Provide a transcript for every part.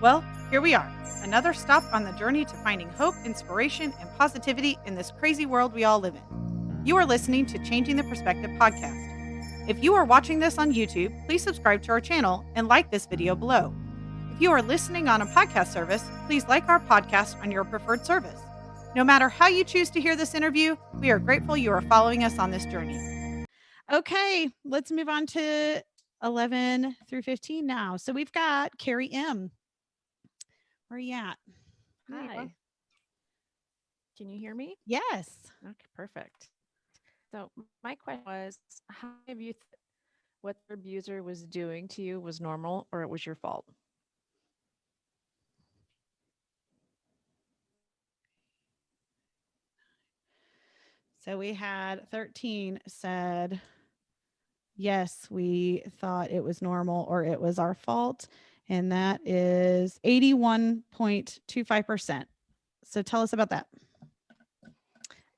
Well, here we are, another stop on the journey to finding hope, inspiration, and positivity in this crazy world we all live in. You are listening to Changing the Perspective podcast. If you are watching this on YouTube, please subscribe to our channel and like this video below. If you are listening on a podcast service, please like our podcast on your preferred service. No matter how you choose to hear this interview, we are grateful you are following us on this journey. Okay, let's move on to 11 through 15 now. So we've got Carrie M. Where are you at? Hi. Can you hear me? Yes. Okay, perfect. So my question was, how have you what the abuser was doing to you was normal or it was your fault? So we had 13 said, yes, we thought it was normal or it was our fault. And that is 81.25%. So tell us about that.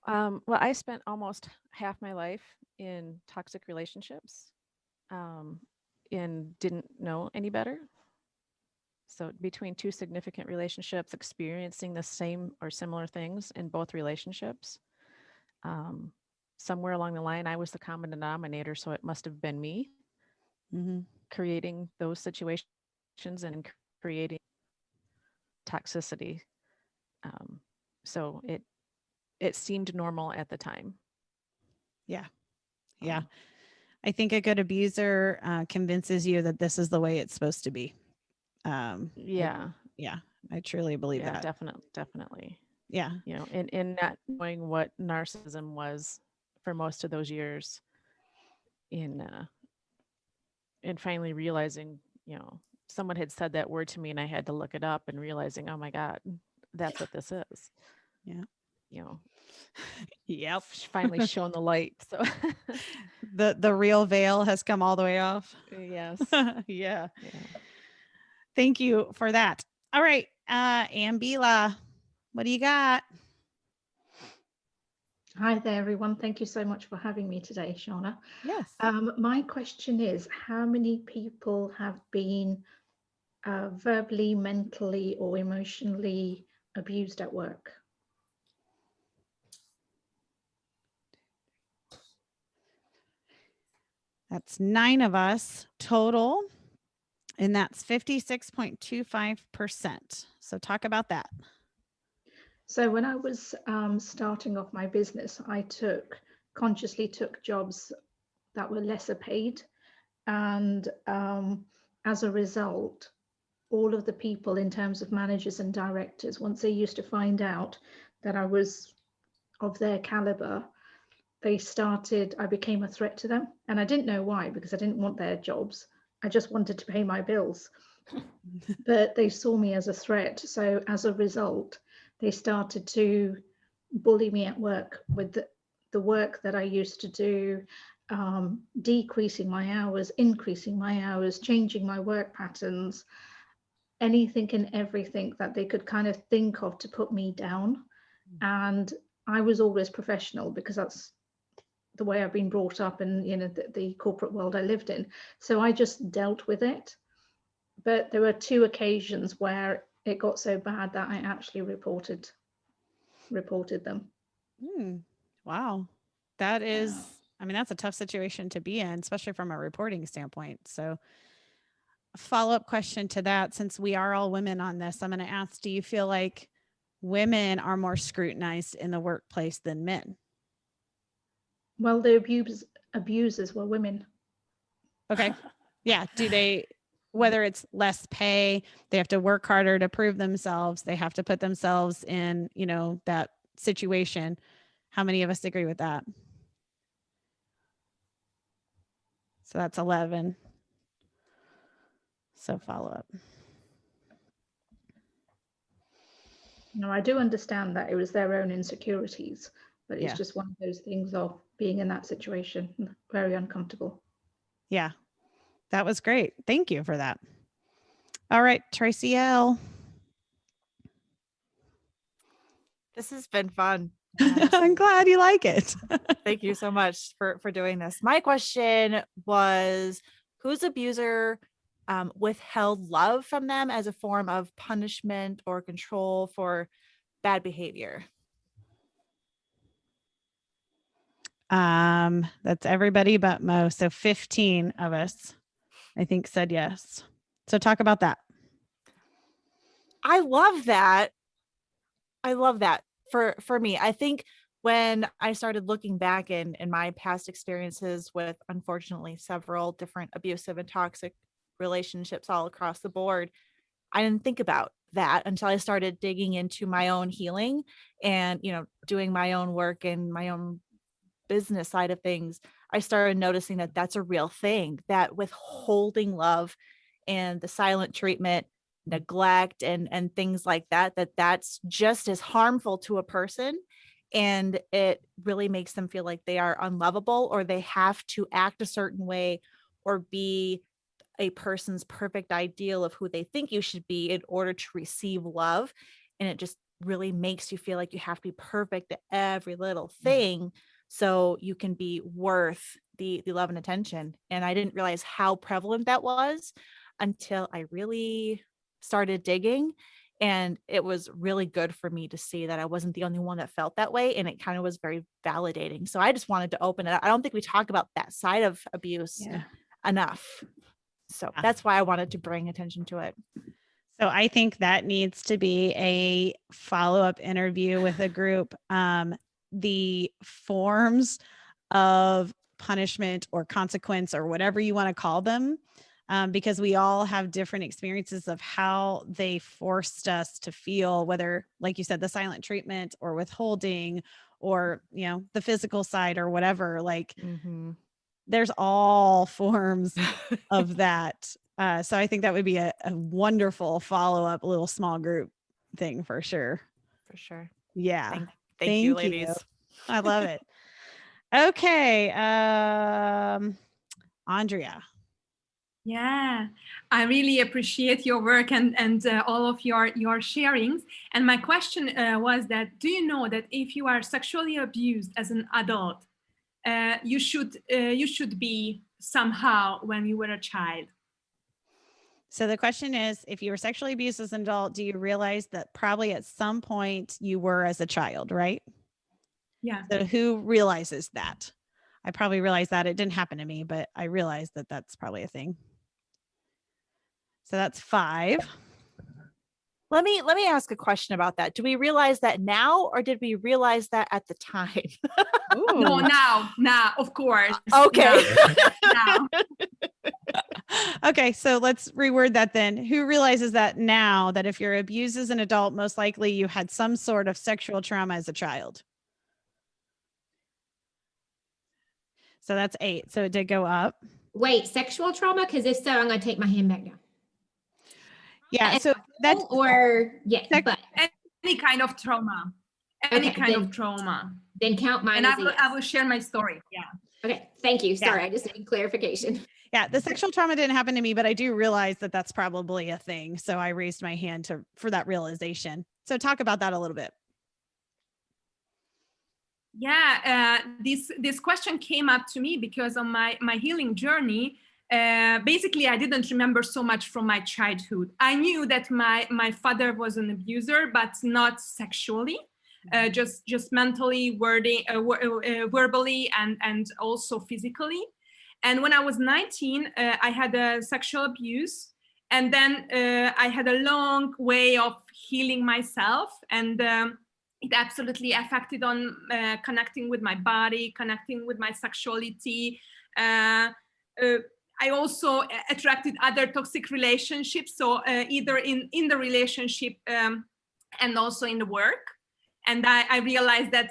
Well, I spent almost half my life in toxic relationships and didn't know any better. So between two significant relationships, experiencing the same or similar things in both relationships. Somewhere along the line, I was the common denominator, so it must have been me creating those situations and creating toxicity. So it seemed normal at the time. Yeah. Yeah. I think a good abuser convinces you that this is the way it's supposed to be. Yeah. I truly believe that. Definitely. Yeah. You know, and not knowing what narcissism was for most of those years in finally realizing, someone had said that word to me and I had to look it up and realizing, oh my God, that's what this is. Yeah. Yep. Finally shown the light. So the real veil has come all the way off. Yes. Yeah. Thank you for that. All right. Ambila, what do you got? Hi there, everyone. Thank you so much for having me today, Shauna. Yes. My question is, how many people have been verbally, mentally, or emotionally abused at work? That's 9 of us total, and that's 56.25%. So talk about that. So when I was starting off my business, I consciously took jobs that were lesser paid. And as a result, all of the people in terms of managers and directors, once they used to find out that I was of their caliber, I became a threat to them. And I didn't know why, because I didn't want their jobs. I just wanted to pay my bills. But they saw me as a threat. So as a result, they started to bully me at work with the work that I used to do, decreasing my hours, increasing my hours, changing my work patterns, anything and everything that they could kind of think of to put me down. And I was always professional because that's the way I've been brought up and the corporate world I lived in. So I just dealt with it. But there were 2 occasions where it got so bad that I actually reported them. Wow. That is, I mean, that's a tough situation to be in, especially from a reporting standpoint. So a follow-up question to that, since we are all women on this, I'm going to ask, do you feel like women are more scrutinized in the workplace than men? Well, the abusers were women. Okay. Yeah. Do they, whether it's less pay, they have to work harder to prove themselves, they have to put themselves in, that situation. How many of us agree with that? So that's 11. So follow up. No, I do understand that it was their own insecurities, but it's just one of those things of being in that situation, very uncomfortable. Yeah, that was great. Thank you for that. All right, Tracy L. This has been fun. I'm glad you like it. Thank you so much for doing this. My question was, whose abuser withheld love from them as a form of punishment or control for bad behavior? That's everybody but Mo. So 15 of us, I think, said yes. So talk about that. I love that. For me. I think when I started looking back in my past experiences with, unfortunately, several different abusive and toxic relationships all across the board, I didn't think about that until I started digging into my own healing and, doing my own work and my own business side of things. I started noticing that that's a real thing, that withholding love and the silent treatment, neglect, and things like that, that's just as harmful to a person. And it really makes them feel like they are unlovable, or they have to act a certain way or be a person's perfect ideal of who they think you should be in order to receive love. And it just really makes you feel like you have to be perfect at every little thing so you can be worth the love and attention. And I didn't realize how prevalent that was until I really started digging. And it was really good for me to see that I wasn't the only one that felt that way. And it kind of was very validating. So I just wanted to open it up. I don't think we talk about that side of abuse enough. So that's why I wanted to bring attention to it. So I think that needs to be a follow-up interview with a group. The forms of punishment or consequence or whatever you want to call them, because we all have different experiences of how they forced us to feel, whether, like you said, the silent treatment or withholding or, the physical side or whatever. Like there's all forms of that. So I think that would be a wonderful follow-up little small group thing for sure. For sure. Yeah. Thank you, ladies. I love it. Okay. Andrea. Yeah, I really appreciate your work and all of your sharings. And my question was that, do you know that if you are sexually abused as an adult, you should be somehow when you were a child? So the question is, if you were sexually abused as an adult, do you realize that probably at some point you were as a child, right? Yeah. So who realizes that? I probably realized that. It didn't happen to me, but I realized that that's probably a thing. So that's 5. Let me ask a question about that. Do we realize that now, or did we realize that at the time? No, now, of course. Okay. Now. Okay, so let's reword that then. Who realizes that now, that if you're abused as an adult, most likely you had some sort of sexual trauma as a child? So that's 8. So it did go up. Wait, sexual trauma? Because if so, I'm going to take my hand back down. Yeah, so that's but any kind of trauma. Any kind of trauma. Then count mine. And I will share my story. Yeah. Okay. Thank you. Sorry, I just need clarification. Yeah, the sexual trauma didn't happen to me, but I do realize that that's probably a thing. So I raised my hand for that realization. So talk about that a little bit. Yeah, this question came up to me because on my healing journey, basically I didn't remember so much from my childhood. I knew that my father was an abuser, but not sexually, just mentally, verbally, and also physically. And when I was 19, I had a sexual abuse, and then I had a long way of healing myself, and it absolutely affected on connecting with my body, connecting with my sexuality. I also attracted other toxic relationships, so either in the relationship and also in the work. And I realized that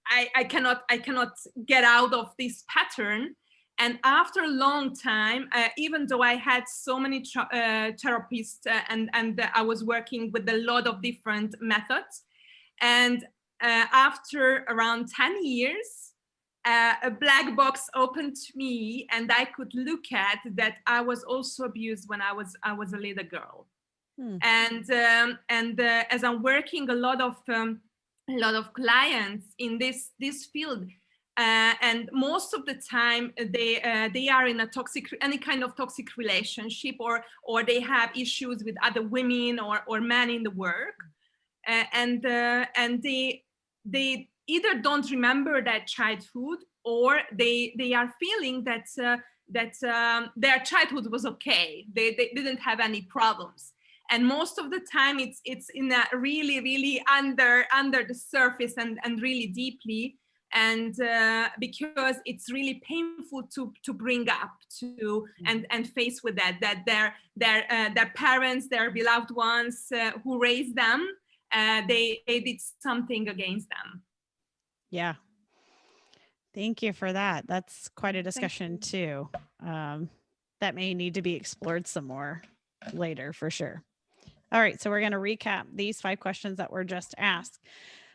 I cannot get out of this pattern. And after a long time, even though I had so many therapists and I was working with a lot of different methods, and after around 10 years, a black box opened to me, and I could look at that I was also abused when I was a little girl. And as I'm working a lot of clients in this field, and most of the time they are in a any kind of toxic relationship, or they have issues with other women or men in the work, and they either don't remember their childhood, or they are feeling that their childhood was okay. They didn't have any problems. And most of the time it's in a really under the surface and really deeply, and because it's really painful to bring up to and face with that their parents, their beloved ones who raised them, they did something against them. Yeah. Thank you for that. That's quite a discussion too. That may need to be explored some more later for sure. All right, so we're going to recap these 5 questions that were just asked.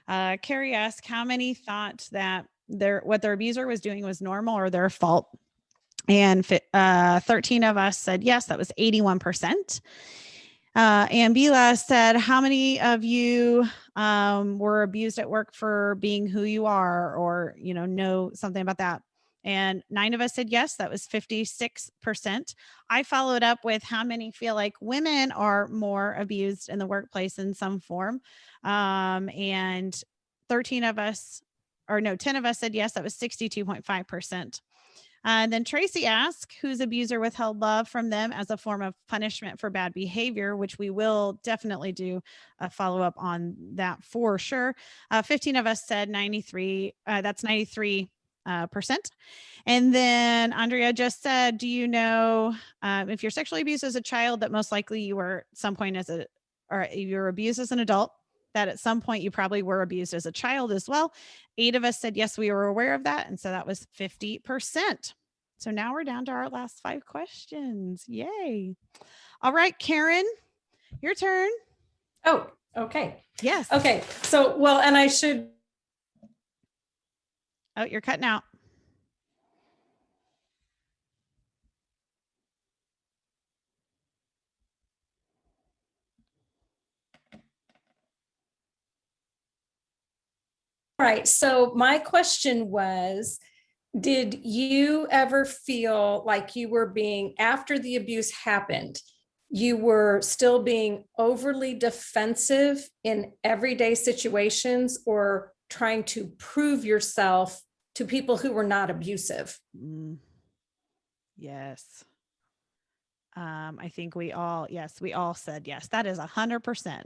Carrie asked how many thought that what their abuser was doing was normal or their fault. And 13 of us said yes, that was 81%. And Bila said, how many of you were abused at work for being who you are, or, know something about that? And 9 of us said yes, that was 56%. I followed up with how many feel like women are more abused in the workplace in some form. And 10 of us said yes, that was 62.5%. And then Tracy asked, whose abuser withheld love from them as a form of punishment for bad behavior, which we will definitely do a follow-up on that for sure. 15 of us said 93, that's 93%. And then Andrea just said, do you know if you're sexually abused as a child, that most likely you were at some point or you were abused as an adult, that at some point you probably were abused as a child as well. 8 of us said, yes, we were aware of that. And so that was 50%. So now we're down to our last 5 questions. Yay. All right, Karen, your turn. Oh, okay. Yes. Okay. So, well, and I should. Oh, you're cutting out. All right. So my question was, did you ever feel like you were after the abuse happened, you were still being overly defensive in everyday situations, or trying to prove yourself to people who were not abusive? Yes. I think we all said yes. That is 100%.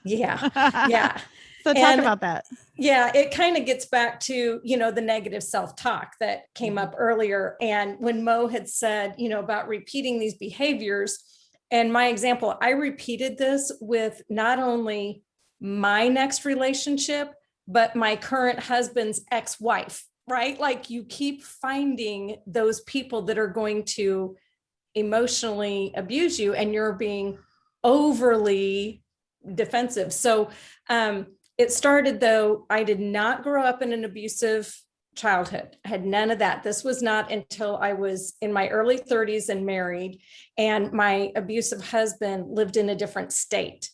Yeah. Yeah. So talk about that. Yeah, it kind of gets back to, the negative self-talk that came up earlier. And when Mo had said, about repeating these behaviors, and my example, I repeated this with not only my next relationship, but my current husband's ex-wife, right? Like, you keep finding those people that are going to emotionally abuse you, and you're being overly defensive. So it started, though, I did not grow up in an abusive childhood. I had none of that. This was not until I was in my early 30s and married, and my abusive husband lived in a different state.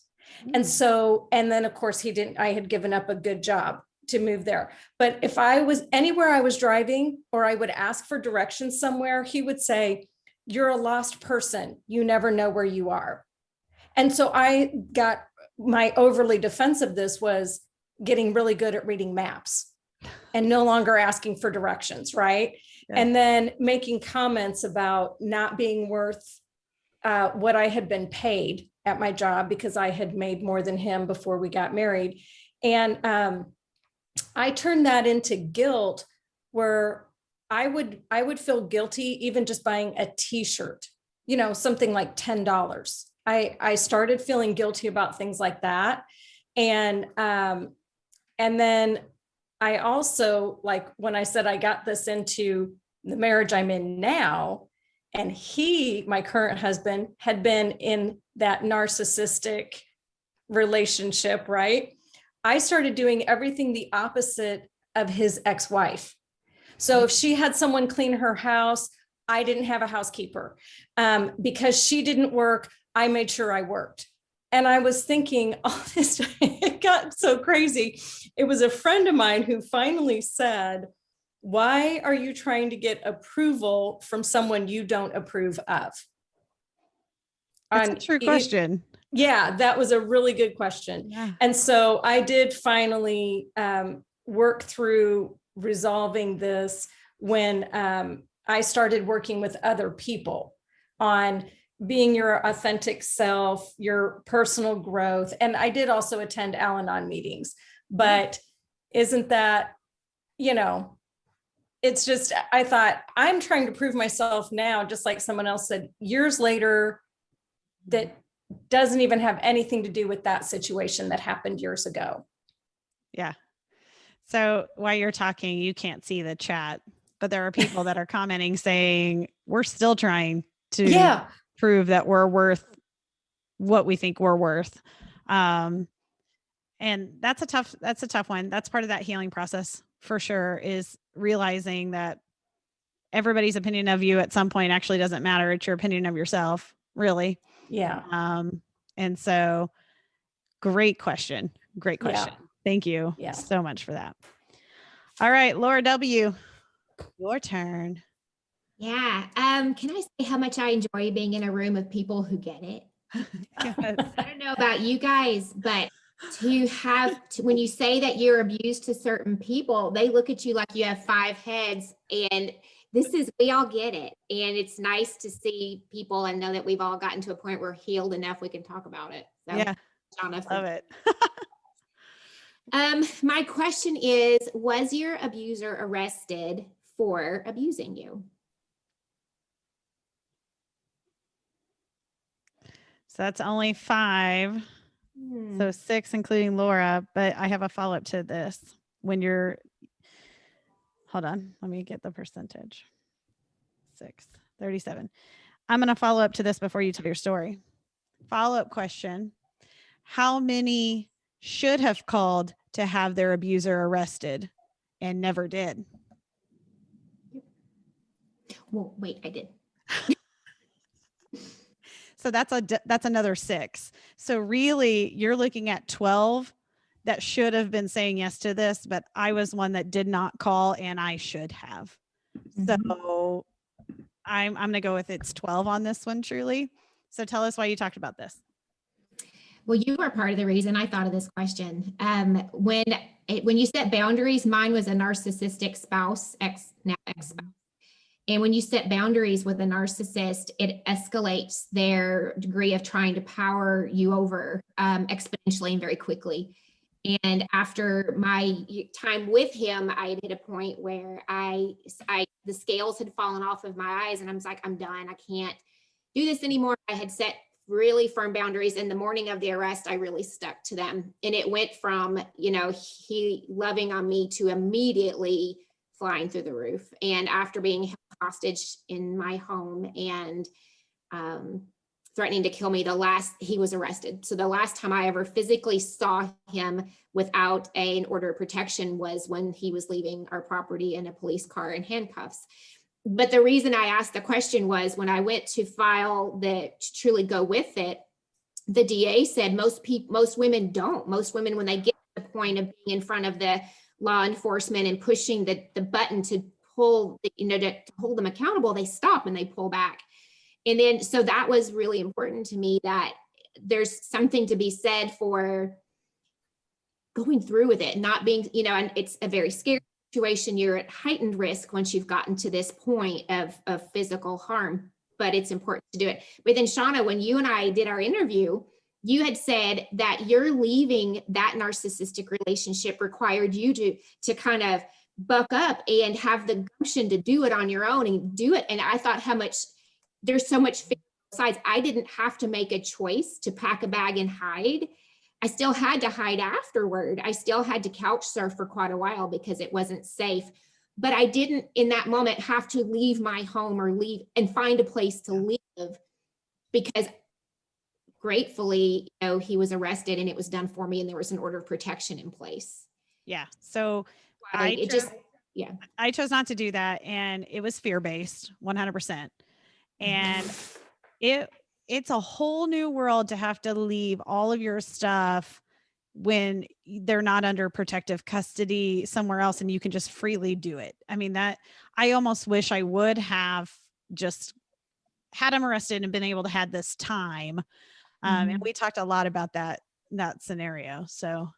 And so, and then of course I had given up a good job to move there. But if I was anywhere I was driving, or I would ask for directions somewhere, he would say, "You're a lost person. You never know where you are." And so I got, my overly defensiveness was getting really good at reading maps and no longer asking for directions, right? Yeah. And then making comments about not being worth what I had been paid at my job, because I had made more than him before we got married. And I turned that into guilt, where I would feel guilty even just buying a t-shirt, something like $10. I started feeling guilty about things like that. And then I also, like, when I said I got this into the marriage I'm in now, and my current husband, had been in that narcissistic relationship, right? I started doing everything the opposite of his ex-wife. So if she had someone clean her house, I didn't have a housekeeper. Because she didn't work, I made sure I worked. And I was thinking, all this, it got so crazy. It was a friend of mine who finally said, Why are you trying to get approval from someone you don't approve of? That's a true question. Yeah, that was a really good question. Yeah. And so I did finally work through resolving this when I started working with other people on being your authentic self, your personal growth. And I did also attend Al-Anon meetings, but isn't that, you know, it's just, I thought I'm trying to prove myself now, just like someone else said years later, that doesn't even have anything to do with that situation that happened years ago. Yeah. So while you're talking, you can't see the chat, but there are people that are commenting saying we're still trying to prove that we're worth what we think we're worth. And that's a tough one. That's part of that healing process for sure, is realizing that everybody's opinion of you at some point actually doesn't matter. It's your opinion of yourself, really. Yeah. And so great question. Great question. Yeah. Thank you Yeah. so much for that. All right, Laura W., your turn. Yeah. Can I say how much I enjoy being in a room of people who get it? Yes. I don't know about you guys, but when you say that you're abused to certain people, they look at you like you have 5 heads, and we all get it. And it's nice to see people and know that we've all gotten to a point where we're healed enough we can talk about it. So, Yeah. Shauna, Love it. my question is, was your abuser arrested for abusing you? So that's only 5. So 6, including Laura, but I have a follow-up to this. Hold on, let me get the percentage. 6, 37. I'm going to follow up to this before you tell your story. Follow-up question. How many should have called to have their abuser arrested and never did? Well, wait, I did. So that's another 6. So really you're looking at 12 that should have been saying yes to this, but I was one that did not call and I should have. So I'm going to go with it's 12 on this one, truly. So tell us why you talked about this. Well, you are part of the reason I thought of this question. When you set boundaries, mine was a narcissistic spouse, ex-spouse. And when you set boundaries with a narcissist, it escalates their degree of trying to power you over exponentially and very quickly. And after my time with him, I had hit a point where the scales had fallen off of my eyes, and I was like, I'm done. I can't do this anymore. I had set really firm boundaries. And the morning of the arrest, I really stuck to them. And it went from, he loving on me to immediately flying through the roof. And after being held hostage in my home and threatening to kill me, he was arrested. So the last time I ever physically saw him without an order of protection was when he was leaving our property in a police car in handcuffs. But the reason I asked the question was when I went to file to truly go with it, the DA said most women don't. Most women, when they get to the point of being in front of the law enforcement and pushing the button to pull, to hold them accountable, they stop and they pull back. And then, so that was really important to me, that there's something to be said for going through with it, not being, and it's a very scary situation. You're at heightened risk once you've gotten to this point of physical harm, but it's important to do it. But then Shauna, when you and I did our interview, you had said that you're leaving that narcissistic relationship required you to kind of buck up and have the gumption to do it on your own and do it. And I thought there's so much fear on both sides. I didn't have to make a choice to pack a bag and hide. I still had to hide afterward. I still had to couch surf for quite a while because it wasn't safe. But I didn't in that moment have to leave my home or leave and find a place to live, because gratefully, he was arrested and it was done for me and there was an order of protection in place. Yeah. So I chose not to do that, and it was fear-based 100%. And it's a whole new world to have to leave all of your stuff when they're not under protective custody somewhere else and you can just freely do it. I mean, that I almost wish I would have just had him arrested and been able to have this time. And we talked a lot about that scenario. So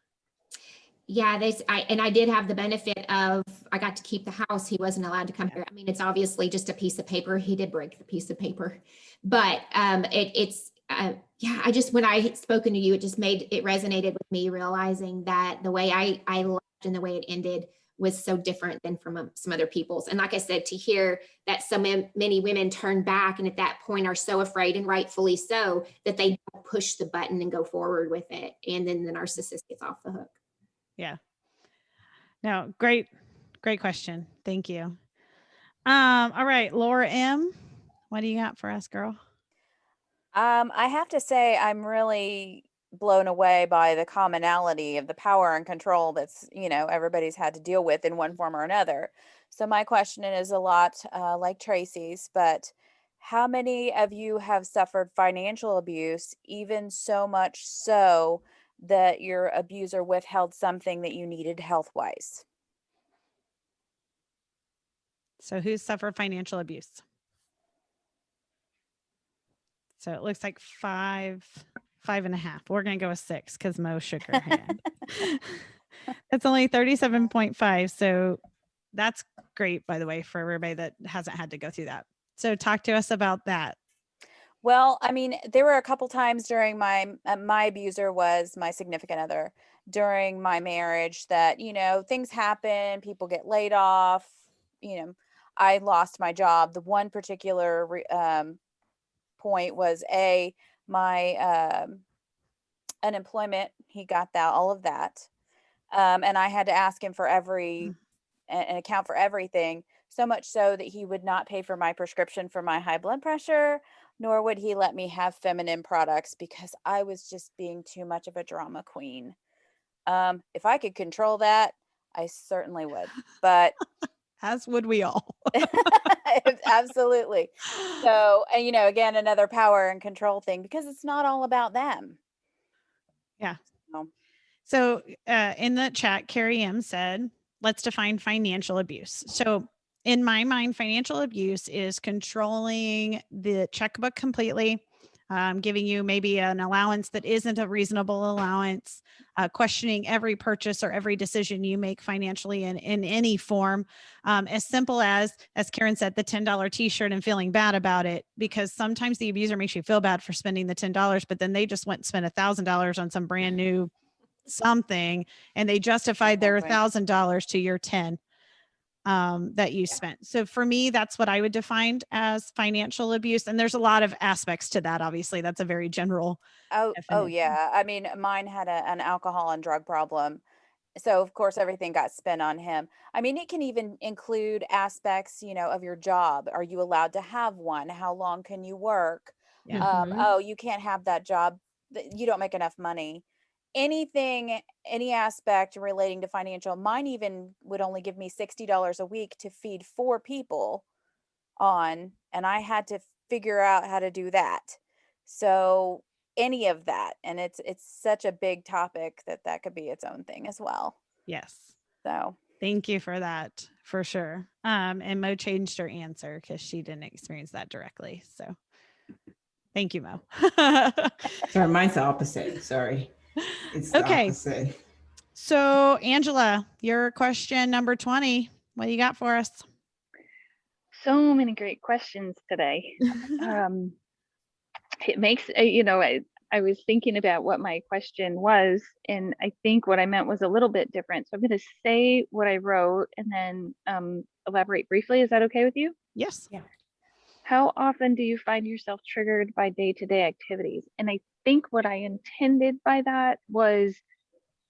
yeah, I did have the benefit of, I got to keep the house. He wasn't allowed to come here. I mean, it's obviously just a piece of paper. He did break the piece of paper, but I just, when I had spoken to you, it resonated with me, realizing that the way I left and the way it ended was so different than from some other people's. And like I said, to hear that so many women turn back and at that point are so afraid, and rightfully so, that they push the button and go forward with it. And then the narcissist gets off the hook. Yeah. No, great question. Thank you. All right, Laura M., what do you got for us, girl? I have to say, I'm really blown away by the commonality of the power and control that's, everybody's had to deal with in one form or another. So my question is a lot like Tracy's, but how many of you have suffered financial abuse, even so much so that your abuser withheld something that you needed health-wise? So who's suffered financial abuse? So it looks like 5.5. We're going to go with 6 because Mo shook her hand. That's only 37.5. So that's great, by the way, for everybody that hasn't had to go through that. So talk to us about that. Well, I mean, there were a couple times during my abuser was my significant other during my marriage that, things happen, people get laid off, I lost my job. The one particular point was my unemployment. He got that, all of that. And I had to ask him for an account for everything, so much so that he would not pay for my prescription for my high blood pressure, nor would he let me have feminine products because I was just being too much of a drama queen. If I could control that, I certainly would, but as would we all. Absolutely. So, and again, another power and control thing, because it's not all about them. Yeah. So in the chat, Carrie M said, let's define financial abuse. So in my mind, financial abuse is controlling the checkbook completely, giving you maybe an allowance that isn't a reasonable allowance, questioning every purchase or every decision you make financially in any form, as simple as Karen said, the $10 t-shirt and feeling bad about it, because sometimes the abuser makes you feel bad for spending the $10, but then they just went and spent $1,000 on some brand new something, and they justified their $1,000 to your 10 that you spent. So for me, that's what I would define as financial abuse. And there's a lot of aspects to that. Obviously, that's a very general. Oh yeah. I mean, mine had an alcohol and drug problem. So of course, everything got spent on him. I mean, it can even include aspects, of your job. Are you allowed to have one? How long can you work? Yeah. Oh, you can't have that job. You don't make enough money. Anything, any aspect relating to financial. Mine even would only give me $60 a week to feed 4 people on, and I had to figure out how to do that. So any of that, and it's such a big topic that could be its own thing as well. Yes. So thank you for that, for sure. And Mo changed her answer because she didn't experience that directly. So thank you, Mo. Sorry, mine's the opposite. Sorry. It's the opposite. So Angela, your question number 20, what do you got for us? So many great questions today. It makes, I was thinking about what my question was, and I think what I meant was a little bit different. So I'm going to say what I wrote and then elaborate briefly. Is that okay with you? Yes. Yeah. How often do you find yourself triggered by day-to-day activities? And I think what I intended by that was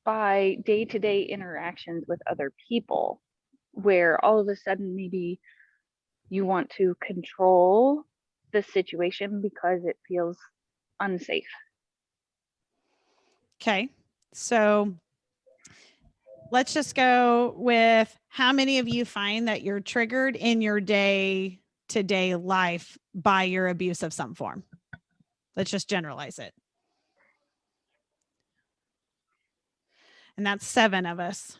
by day-to-day interactions with other people, where all of a sudden maybe you want to control the situation because it feels unsafe. Okay. So let's just go with how many of you find that you're triggered in your day-to-day life by your abuse of some form? Let's just generalize it. And that's 7 of us.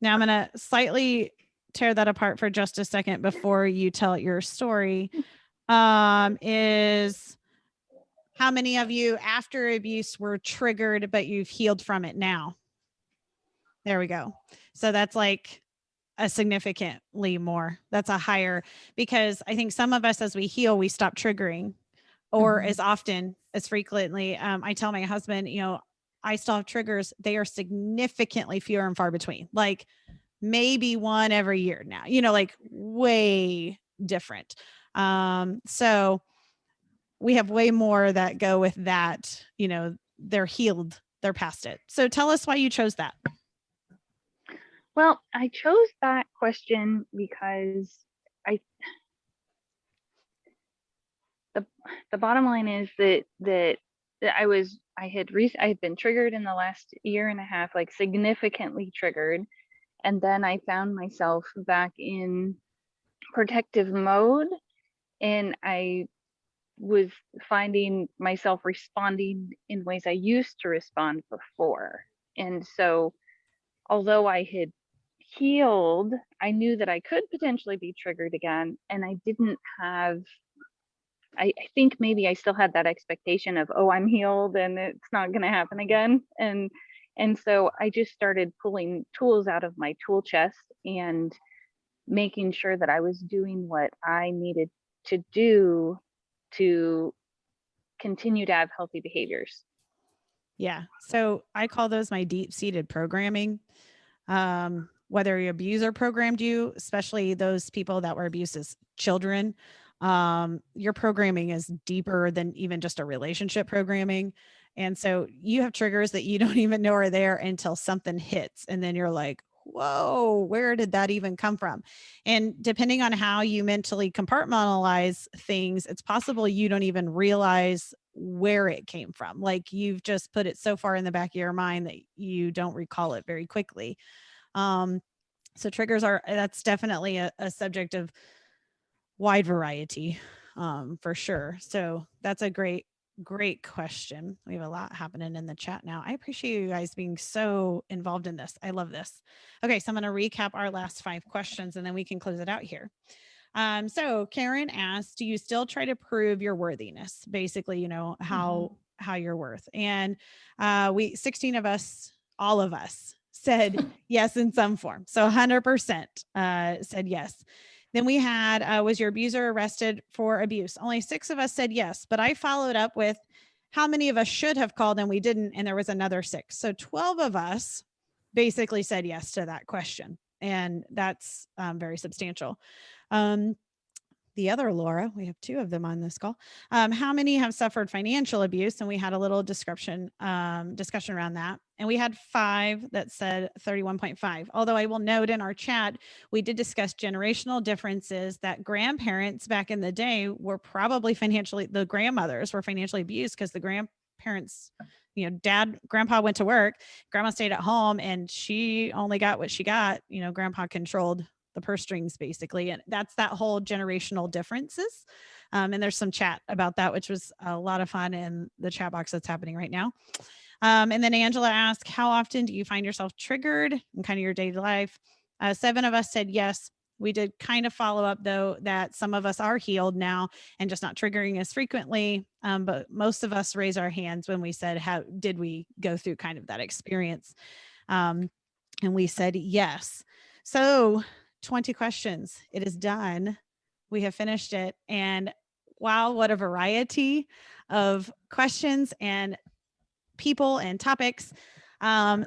Now I'm going to slightly tear that apart for just a second before you tell your story. Is how many of you after abuse were triggered, but you've healed from it now? There we go. So that's like a significantly more. That's a higher, because I think some of us, as we heal, we stop triggering, or as often, as frequently. I tell my husband, I still have triggers. They are significantly fewer and far between, like maybe one every year now, like way different. So we have way more that go with that, they're healed, they're past it. So tell us why you chose that. Well, I chose that question because the bottom line is that I had been triggered in the last year and a half, like significantly triggered. And then I found myself back in protective mode, and I was finding myself responding in ways I used to respond before. And so although I had healed, I knew that I could potentially be triggered again. And I didn't have, I think maybe I still had that expectation of, oh, I'm healed and it's not going to happen again. And so I just started pulling tools out of my tool chest and making sure that I was doing what I needed to do to continue to have healthy behaviors. Yeah. So I call those my deep-seated programming. Whether your abuser programmed you, especially those people that were abused as children, your programming is deeper than even just a relationship programming. And so you have triggers that you don't even know are there until something hits. And then you're like, whoa, where did that even come from? And depending on how you mentally compartmentalize things, it's possible you don't even realize where it came from. Like you've just put it so far in the back of your mind that you don't recall it very quickly. So triggers that's definitely a subject of wide variety, for sure. So that's a great question. We have a lot happening in the chat now. I appreciate you guys being so involved in this. I love this. Okay. So I'm going to recap our last 5 questions and then we can close it out here. So Karen asked, do you still try to prove your worthiness? Basically, how you're worth. And 16 of us, all of us said yes in some form. So 100% said yes. Then we had, was your abuser arrested for abuse? Only 6 of us said yes, but I followed up with how many of us should have called and we didn't. And there was another 6. So 12 of us basically said yes to that question. And that's very substantial. The other Laura, we have 2 of them on this call. How many have suffered financial abuse? And we had a little discussion around that. And we had 5 that said 31.5. Although I will note in our chat, we did discuss generational differences, that grandparents back in the day were probably the grandmothers were financially abused because the grandparents, grandpa went to work, grandma stayed at home, and she only got what she got. Grandpa controlled the purse strings basically. And that's that whole generational differences. And there's some chat about that, which was a lot of fun in the chat box that's happening right now. And then Angela asked, how often do you find yourself triggered in kind of your daily life? 7 of us said yes. We did kind of follow up though, that some of us are healed now and just not triggering as frequently. But most of us raised our hands when we said, how did we go through kind of that experience? And we said yes. So 20 questions. It is done. We have finished it. And wow, what a variety of questions and people and topics.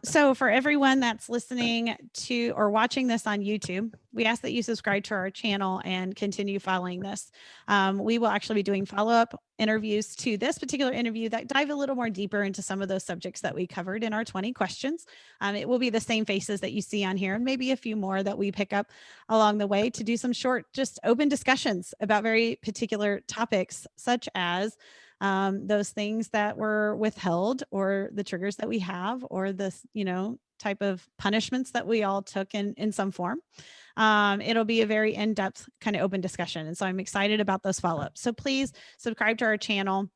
So for everyone that's listening to or watching this on YouTube, we ask that you subscribe to our channel and continue following this. We will actually be doing follow-up interviews to this particular interview that dive a little more deeper into some of those subjects that we covered in our 20 questions. It will be the same faces that you see on here and maybe a few more that we pick up along the way to do some short, just open discussions about very particular topics, such as those things that were withheld or the triggers that we have or the, type of punishments that we all took in some form. It'll be a very in-depth kind of open discussion. And so I'm excited about those follow-ups. So please subscribe to our channel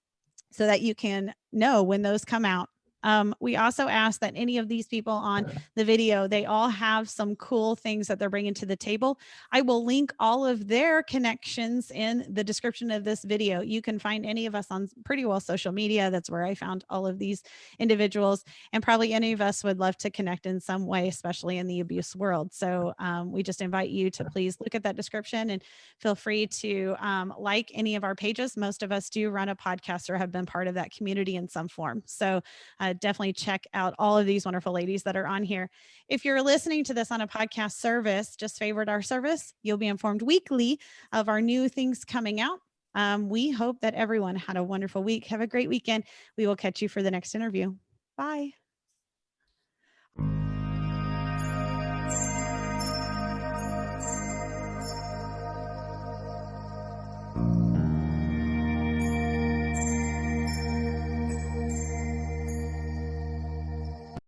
so that you can know when those come out. We also ask that any of these people on the video, they all have some cool things that they're bringing to the table. I will link all of their connections in the description of this video. You can find any of us on pretty well social media. That's where I found all of these individuals, and probably any of us would love to connect in some way, especially in the abuse world. So we just invite you to please look at that description and feel free to like any of our pages. Most of us do run a podcast or have been part of that community in some form. So definitely check out all of these wonderful ladies that are on here. If you're listening to this on a podcast service, just favorite our service. You'll be informed weekly of our new things coming out. We hope that everyone had a wonderful week. Have a great weekend. We will catch you for the next interview. Bye.